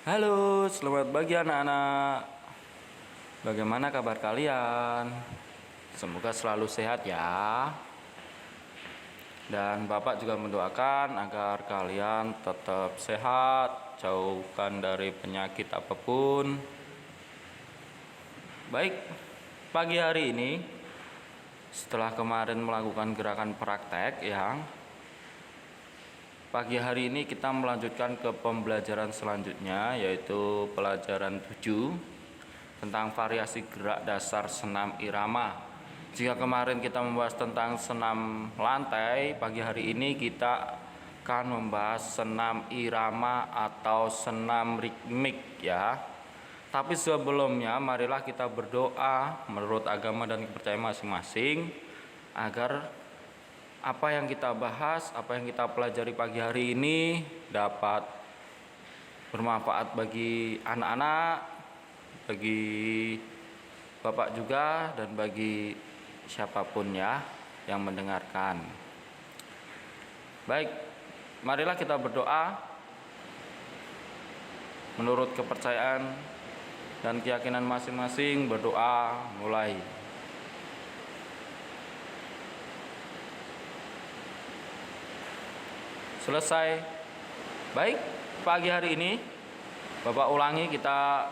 Halo, selamat pagi anak-anak. Bagaimana kabar kalian? Semoga selalu sehat ya. Dan Bapak juga mendoakan agar kalian tetap sehat, jauhkan dari penyakit apapun. Baik, pagi hari ini setelah kemarin melakukan gerakan praktek ya, pagi hari ini kita melanjutkan ke pembelajaran selanjutnya, yaitu pelajaran 7 tentang variasi gerak dasar senam irama. Jika kemarin kita membahas tentang senam lantai, pagi hari ini kita akan membahas senam irama atau senam ritmik ya. Tapi sebelumnya marilah kita berdoa menurut agama dan kepercayaan masing-masing agar apa yang kita bahas, apa yang kita pelajari pagi hari ini dapat bermanfaat bagi anak-anak, bagi Bapak juga, dan bagi siapapun ya yang mendengarkan. Baik, marilah kita berdoa menurut kepercayaan dan keyakinan masing-masing. Berdoa mulai. Selesai. Baik, pagi hari ini Bapak ulangi, kita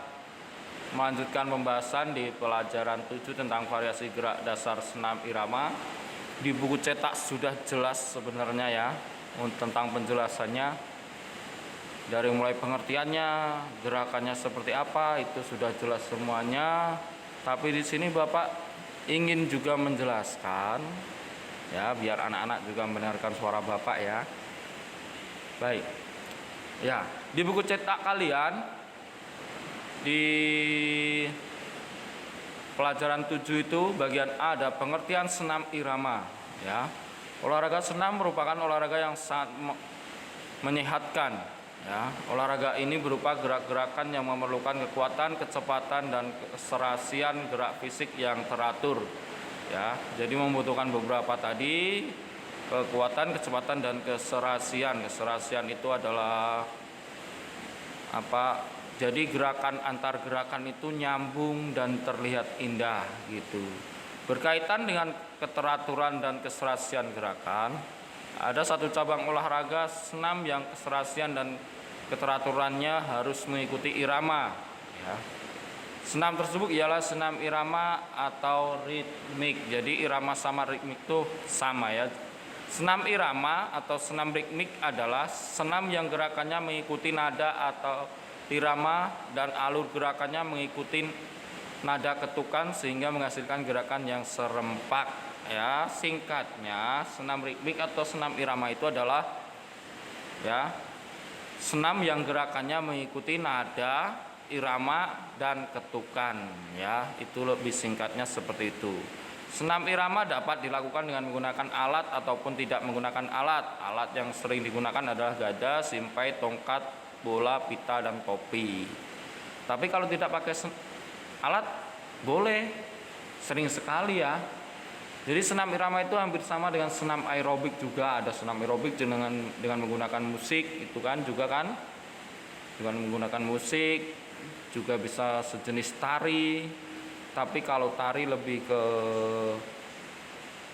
melanjutkan pembahasan di pelajaran 7 tentang variasi gerak dasar senam irama. Di buku cetak sudah jelas sebenarnya ya tentang penjelasannya. Dari mulai pengertiannya, gerakannya seperti apa, itu sudah jelas semuanya. Tapi di sini Bapak ingin juga menjelaskan ya, biar anak-anak juga mendengarkan suara Bapak ya. Baik, ya, di buku cetak kalian di pelajaran 7 itu bagian A ada pengertian senam irama ya. Olahraga senam merupakan olahraga yang sangat menyehatkan ya. Olahraga ini berupa gerak-gerakan yang memerlukan kekuatan, kecepatan, dan keserasian gerak fisik yang teratur ya. Jadi membutuhkan beberapa tadi: kekuatan, kecepatan, dan keserasian. Keserasian itu adalah apa? Jadi gerakan antar gerakan itu nyambung dan terlihat indah gitu. Berkaitan dengan keteraturan dan keserasian gerakan, ada satu cabang olahraga senam yang keserasian dan keteraturannya harus mengikuti irama ya. Senam tersebut ialah senam irama atau ritmik. Jadi irama sama ritmik itu sama ya. Senam irama atau senam ritmik adalah senam yang gerakannya mengikuti nada atau irama dan alur gerakannya mengikuti nada ketukan sehingga menghasilkan gerakan yang serempak ya. Singkatnya, senam ritmik atau senam irama itu adalah ya senam yang gerakannya mengikuti nada, irama, dan ketukan ya. Itu lebih singkatnya seperti itu. Senam irama dapat dilakukan dengan menggunakan alat ataupun tidak menggunakan alat. Alat yang sering digunakan adalah gada, simpai, tongkat, bola, pita, dan topi. Tapi kalau tidak pakai alat boleh, sering sekali ya. Jadi senam irama itu hampir sama dengan senam aerobik juga. Ada senam aerobik dengan menggunakan musik, itu kan juga kan. Dengan menggunakan musik juga bisa sejenis tari. Tapi kalau tari lebih ke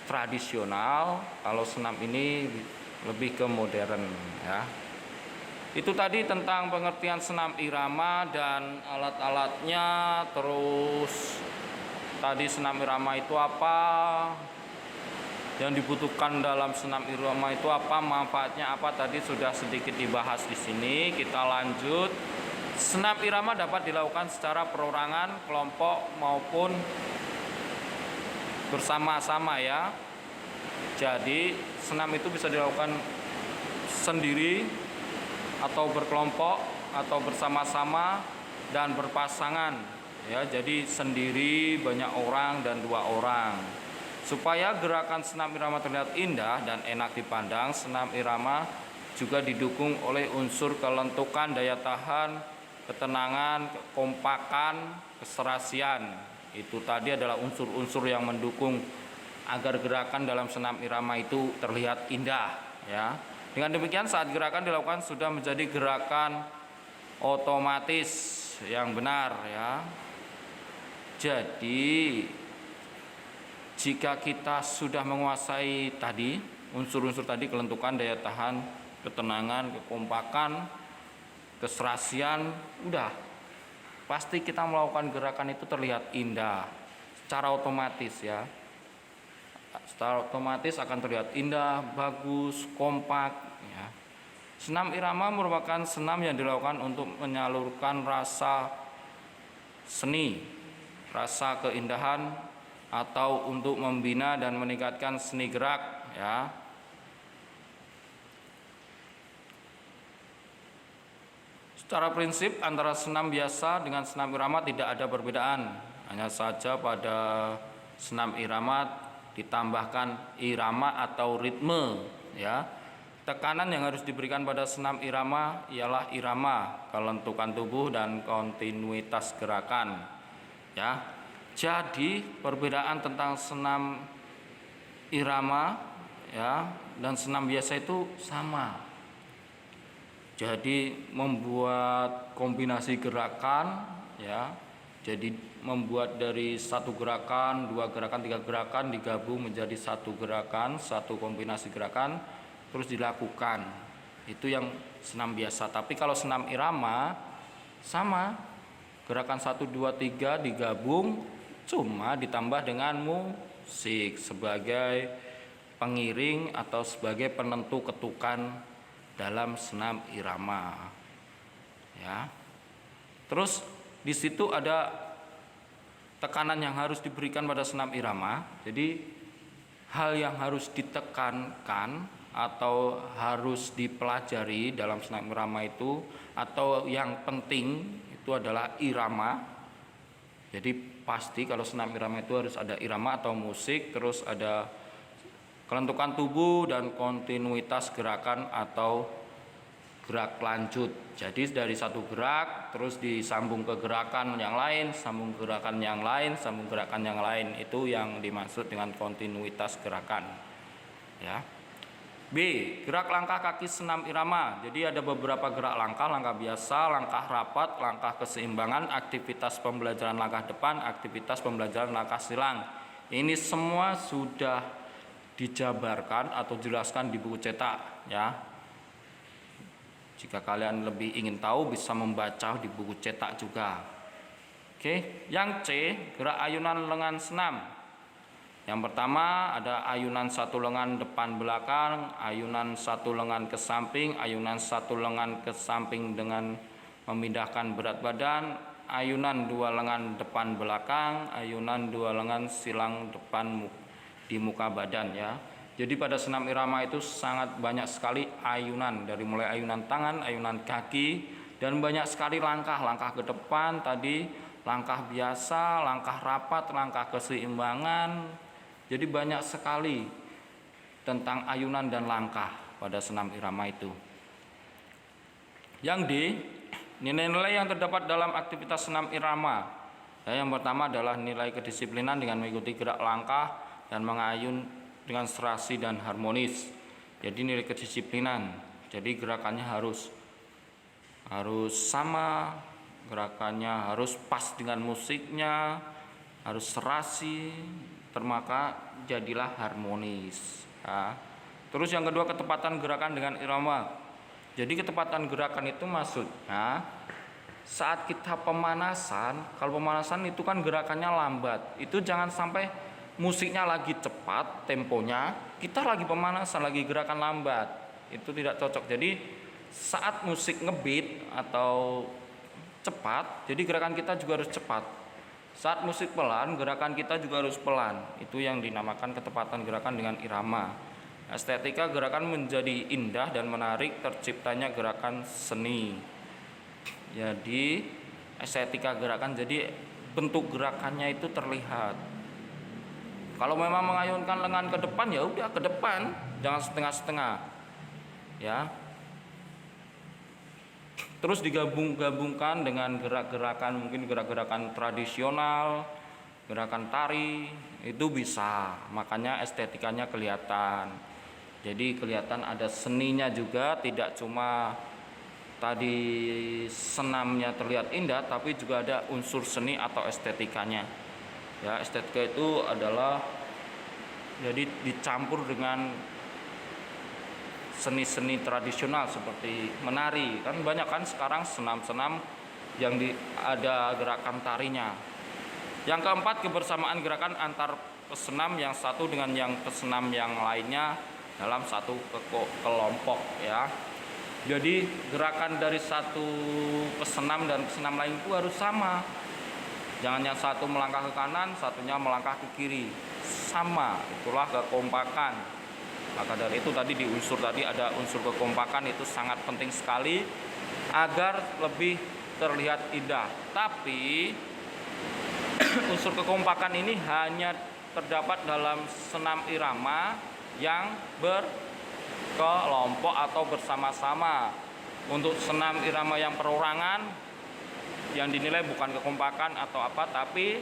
tradisional, kalau senam ini lebih ke modern ya. Itu tadi tentang pengertian senam irama dan alat-alatnya. Terus tadi senam irama itu apa, yang dibutuhkan dalam senam irama itu apa, manfaatnya apa, tadi sudah sedikit dibahas di sini. Kita lanjut. Senam irama dapat dilakukan secara perorangan, kelompok, maupun bersama-sama ya. Jadi senam itu bisa dilakukan sendiri atau berkelompok atau bersama-sama dan berpasangan ya. Jadi sendiri, banyak orang, dan 2 orang. Supaya gerakan senam irama terlihat indah dan enak dipandang, senam irama juga didukung oleh unsur kelentukan, daya tahan, ketenangan, kekompakan, keserasian. Itu tadi adalah unsur-unsur yang mendukung agar gerakan dalam senam irama itu terlihat indah ya. Dengan demikian saat gerakan dilakukan sudah menjadi gerakan otomatis yang benar ya. Jadi jika kita sudah menguasai tadi unsur-unsur tadi, kelentukan, daya tahan, ketenangan, kekompakan, keserasian, udah pasti kita melakukan gerakan itu terlihat indah secara otomatis ya. Secara otomatis akan terlihat indah, bagus, kompak ya. Senam irama merupakan senam yang dilakukan untuk menyalurkan rasa seni, rasa keindahan, atau untuk membina dan meningkatkan seni gerak ya. Secara prinsip antara senam biasa dengan senam irama tidak ada perbedaan. Hanya saja pada senam irama ditambahkan irama atau ritme ya. Tekanan yang harus diberikan pada senam irama ialah irama, kelentukan tubuh dan kontinuitas gerakan ya. Jadi perbedaan tentang senam irama ya dan senam biasa itu sama. Jadi membuat kombinasi gerakan ya. Jadi membuat dari satu gerakan, dua gerakan, tiga gerakan digabung menjadi satu gerakan, satu kombinasi gerakan terus dilakukan. Itu yang senam biasa. Tapi kalau senam irama sama, gerakan 1 2 3 digabung, cuma ditambah dengan musik sebagai pengiring atau sebagai penentu ketukan dalam senam irama. Ya. Terus di situ ada tekanan yang harus diberikan pada senam irama. Jadi hal yang harus ditekankan atau harus dipelajari dalam senam irama itu, atau yang penting itu adalah irama. Jadi pasti kalau senam irama itu harus ada irama atau musik, terus ada kelentukan tubuh dan kontinuitas gerakan atau gerak lanjut. Jadi dari satu gerak terus disambung ke gerakan yang lain, sambung gerakan yang lain, sambung gerakan yang lain. Itu yang dimaksud dengan kontinuitas gerakan ya. B. Gerak langkah kaki senam irama. Jadi ada beberapa gerak langkah, langkah biasa, langkah rapat, langkah keseimbangan, aktivitas pembelajaran langkah depan, aktivitas pembelajaran langkah silang. Ini semua sudah dijabarkan atau jelaskan di buku cetak ya. Jika kalian lebih ingin tahu bisa membaca di buku cetak juga. Oke, yang C, gerak ayunan lengan senam. Yang pertama ada ayunan satu lengan depan belakang, ayunan satu lengan ke samping, ayunan satu lengan ke samping dengan memindahkan berat badan, ayunan dua lengan depan belakang, ayunan dua lengan silang depan di muka badan ya. Jadi pada senam irama itu sangat banyak sekali ayunan, dari mulai ayunan tangan, ayunan kaki, dan banyak sekali langkah ke depan tadi, langkah biasa, langkah rapat, langkah keseimbangan. Jadi banyak sekali tentang ayunan dan langkah pada senam irama itu. Yang D, nilai-nilai yang terdapat dalam aktivitas senam irama. Ya, yang pertama adalah nilai kedisiplinan dengan mengikuti gerak langkah dan mengayun dengan serasi dan harmonis. Jadi nilai kedisiplinan. Jadi gerakannya harus sama, gerakannya harus pas dengan musiknya, harus serasi, termaka jadilah harmonis. Ya. Terus yang kedua, ketepatan gerakan dengan irama. Jadi ketepatan gerakan itu maksudnya saat kita pemanasan, kalau pemanasan itu kan gerakannya lambat, itu jangan sampai musiknya lagi cepat temponya, kita lagi pemanasan, lagi gerakan lambat, itu tidak cocok. Jadi saat musik ngebeat atau cepat, jadi gerakan kita juga harus cepat. Saat musik pelan, gerakan kita juga harus pelan. Itu yang dinamakan ketepatan gerakan dengan irama. Estetika gerakan menjadi indah dan menarik, terciptanya gerakan seni. Jadi estetika gerakan, jadi bentuk gerakannya itu terlihat. Kalau memang mengayunkan lengan ke depan, ya udah ke depan, jangan setengah-setengah. Ya. Terus digabungkan dengan gerak-gerakan, mungkin gerak-gerakan tradisional, gerakan tari, itu bisa. Makanya estetikanya kelihatan. Jadi kelihatan ada seninya juga, tidak cuma tadi senamnya terlihat indah, tapi juga ada unsur seni atau estetikanya. Ya, estetika itu adalah jadi dicampur dengan seni-seni tradisional seperti menari. Kan banyak kan sekarang senam-senam yang ada gerakan tarinya. Yang keempat, kebersamaan gerakan antar pesenam yang satu dengan yang pesenam yang lainnya dalam satu kelompok ya. Jadi gerakan dari satu pesenam dan pesenam lain itu harus sama. Jangan yang satu melangkah ke kanan, satunya melangkah ke kiri. Sama, itulah kekompakan. Maka dari itu tadi di unsur tadi ada unsur kekompakan, itu sangat penting sekali agar lebih terlihat indah. Tapi unsur kekompakan ini hanya terdapat dalam senam irama yang berkelompok atau bersama-sama. Untuk senam irama yang perorangan yang dinilai bukan kekompakan atau apa, tapi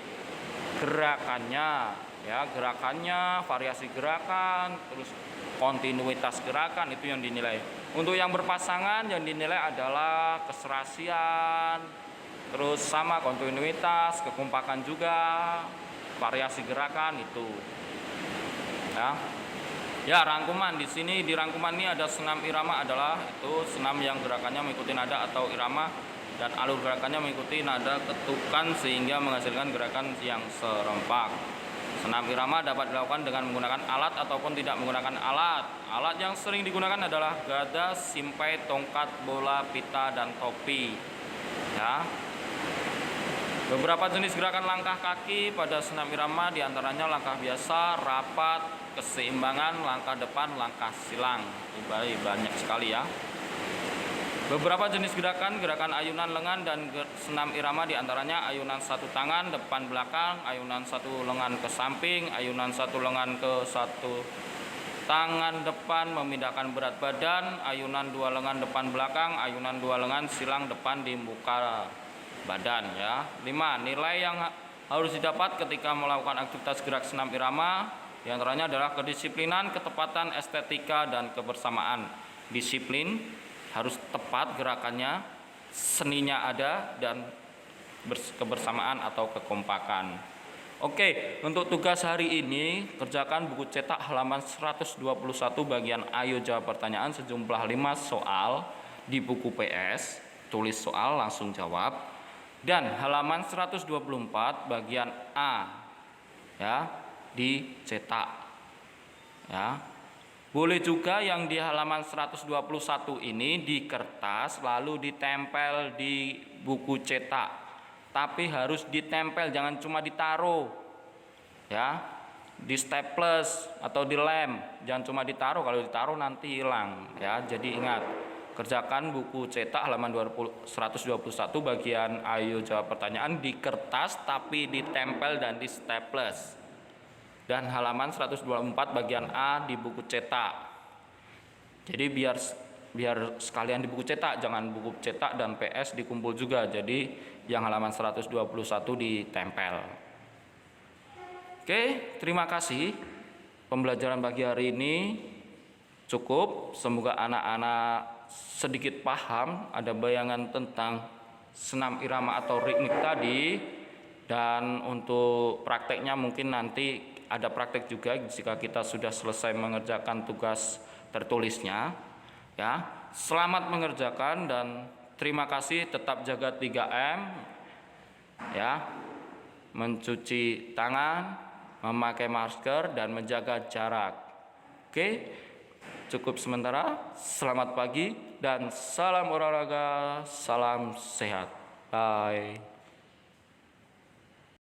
gerakannya ya, gerakannya, variasi gerakan, terus kontinuitas gerakan, itu yang dinilai. Untuk yang berpasangan yang dinilai adalah keserasian, terus sama kontinuitas, kekompakan juga, variasi gerakan itu. Ya, rangkuman di sini, di rangkuman ini ada senam irama adalah itu senam yang gerakannya mengikuti nada atau irama dan alur gerakannya mengikuti nada ketukan sehingga menghasilkan gerakan yang serempak. Senam irama dapat dilakukan dengan menggunakan alat ataupun tidak menggunakan alat. Alat yang sering digunakan adalah gada, simpai, tongkat, bola, pita, dan topi. Ya. Beberapa jenis gerakan langkah kaki pada senam irama diantaranya langkah biasa, rapat, keseimbangan, langkah depan, langkah silang. Banyak sekali ya. Beberapa jenis gerakan ayunan lengan dan senam irama diantaranya ayunan satu tangan depan belakang, ayunan satu lengan ke samping, ayunan satu lengan ke satu tangan depan memindahkan berat badan, ayunan dua lengan depan belakang, ayunan dua lengan silang depan di muka badan ya. 5. Nilai yang harus didapat ketika melakukan aktivitas gerak senam irama diantaranya adalah kedisiplinan, ketepatan, estetika, dan kebersamaan. Disiplin, harus tepat gerakannya, seninya ada, dan kebersamaan atau kekompakan. Oke, untuk tugas hari ini kerjakan buku cetak halaman 121 bagian ayo jawab pertanyaan sejumlah 5 soal di buku PS, tulis soal langsung jawab, dan halaman 124 bagian A ya dicetak ya. Boleh juga yang di halaman 121 ini di kertas lalu ditempel di buku cetak. Tapi harus ditempel, jangan cuma ditaruh. Ya. Di staples atau di lem, jangan cuma ditaruh, kalau ditaruh nanti hilang ya. Jadi ingat, kerjakan buku cetak halaman 121 bagian ayo jawab pertanyaan di kertas tapi ditempel dan di staples. Dan halaman 124 bagian A di buku cetak. Jadi biar sekalian di buku cetak, jangan buku cetak dan PS dikumpul juga. Jadi yang halaman 121 ditempel. Oke, terima kasih. Pembelajaran pagi hari ini cukup. Semoga anak-anak sedikit paham, ada bayangan tentang senam irama atau ritmik tadi. Dan untuk prakteknya mungkin nanti ada praktek juga jika kita sudah selesai mengerjakan tugas tertulisnya ya. Selamat mengerjakan dan terima kasih. Tetap jaga 3M ya. Mencuci tangan, memakai masker, dan menjaga jarak. Oke, cukup sementara. Selamat pagi dan salam olahraga, salam sehat. Bye.